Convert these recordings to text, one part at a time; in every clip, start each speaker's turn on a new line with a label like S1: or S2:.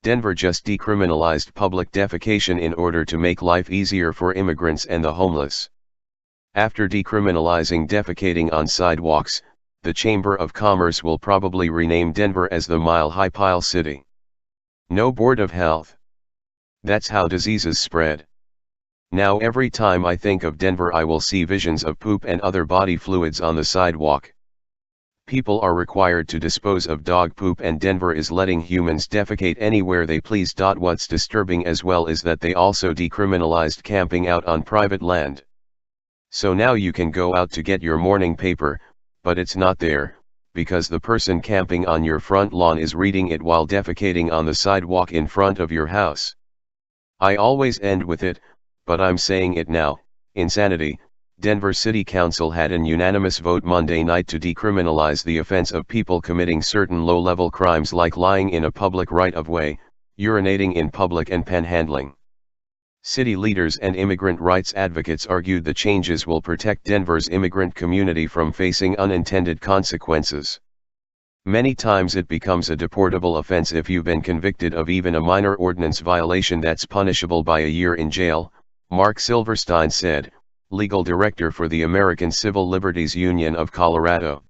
S1: Denver just decriminalized public defecation in order to make life easier for immigrants and the homeless. After decriminalizing defecating on sidewalks, the Chamber of Commerce will probably rename Denver as the Mile High Pile City. No Board of Health. That's how diseases spread. Now every time I think of Denver I will see visions of poop and other body fluids on the sidewalk. People are required to dispose of dog poop and Denver is letting humans defecate anywhere they please. What's disturbing as well is that they also decriminalized camping out on private land. So now you can go out to get your morning paper, but it's not there, because the person camping on your front lawn is reading it while defecating on the sidewalk in front of your house. I always end with it, but I'm saying it now, insanity. Denver City Council had an unanimous vote Monday night to decriminalize the offense of people committing certain low-level crimes like lying in a public right-of-way, urinating in public and panhandling. City leaders and immigrant rights advocates argued the changes will protect Denver's immigrant community from facing unintended consequences. Many times it becomes a deportable offense if you've been convicted of even a minor ordinance violation that's punishable by a year in jail, Mark Silverstein said, legal director for the American Civil Liberties Union of Colorado.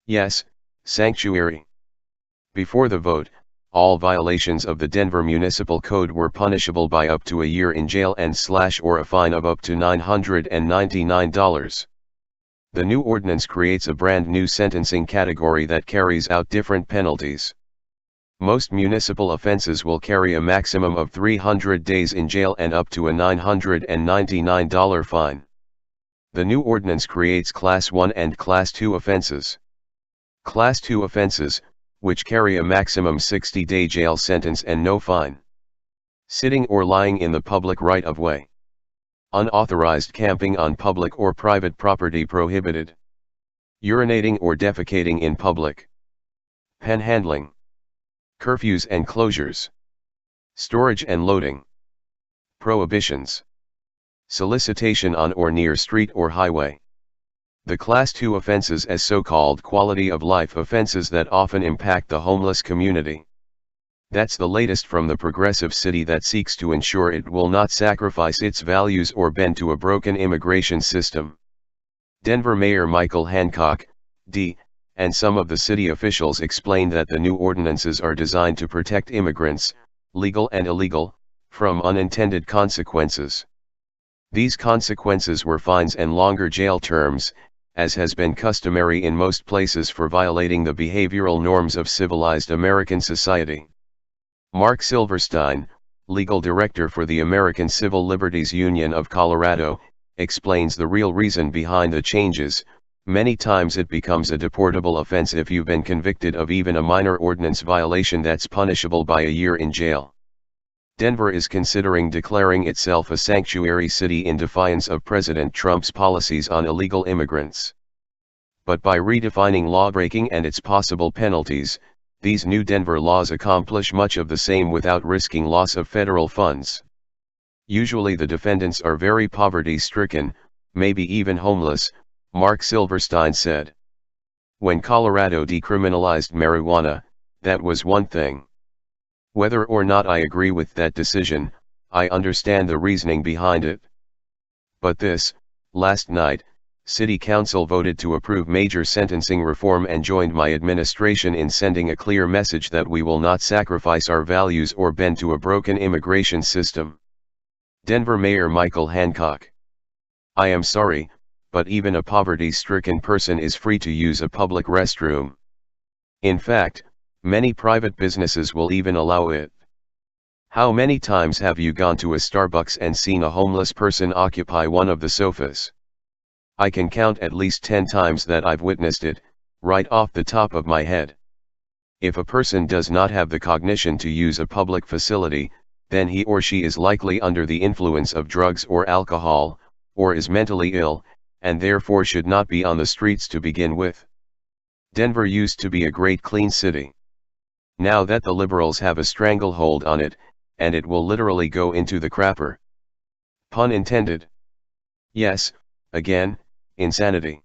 S1: Yes, sanctuary. Before the vote, all violations of the Denver Municipal Code were punishable by up to a year in jail and or a fine of up to $999. The new ordinance creates a brand new sentencing category that carries out different penalties. Most municipal offenses will carry a maximum of 300 days in jail and up to a $999 fine. The new ordinance creates Class 1 and Class 2 offenses. Class 2 offenses, which carry a maximum 60-day jail sentence and no fine. Sitting or lying in the public right-of-way. Unauthorized camping on public or private property prohibited. Urinating or defecating in public. Panhandling. Curfews and closures. Storage and loading. Prohibitions. Solicitation on or near street or highway. The Class 2 offenses as so-called quality of life offenses that often impact the homeless community. That's the latest from the progressive city that seeks to ensure it will not sacrifice its values or bend to a broken immigration system. Denver Mayor Michael Hancock, D., and some of the city officials explained that the new ordinances are designed to protect immigrants, legal and illegal, from unintended consequences. These consequences were fines and longer jail terms, as has been customary in most places for violating the behavioral norms of civilized American society. Mark Silverstein, legal director for the American Civil Liberties Union of Colorado, explains the real reason behind the changes. Many times it becomes a deportable offense if you've been convicted of even a minor ordinance violation that's punishable by a year in jail. Denver is considering declaring itself a sanctuary city in defiance of President Trump's policies on illegal immigrants. But by redefining lawbreaking and its possible penalties, these new Denver laws accomplish much of the same without risking loss of federal funds. Usually the defendants are very poverty-stricken, maybe even homeless, Mark Silverstein said. When Colorado decriminalized marijuana, that was one thing. Whether or not I agree with that decision, I understand the reasoning behind it. But last night, City Council voted to approve major sentencing reform and joined my administration in sending a clear message that we will not sacrifice our values or bend to a broken immigration system. Denver Mayor Michael Hancock. I am sorry, but even a poverty-stricken person is free to use a public restroom. In fact, many private businesses will even allow it. How many times have you gone to a Starbucks and seen a homeless person occupy one of the sofas? I can count at least 10 times that I've witnessed it, right off the top of my head. If a person does not have the cognition to use a public facility, then he or she is likely under the influence of drugs or alcohol, or is mentally ill, and therefore should not be on the streets to begin with. Denver used to be a great clean city. Now that the liberals have a stranglehold on it, and it will literally go into the crapper. Pun intended. Yes, again, insanity.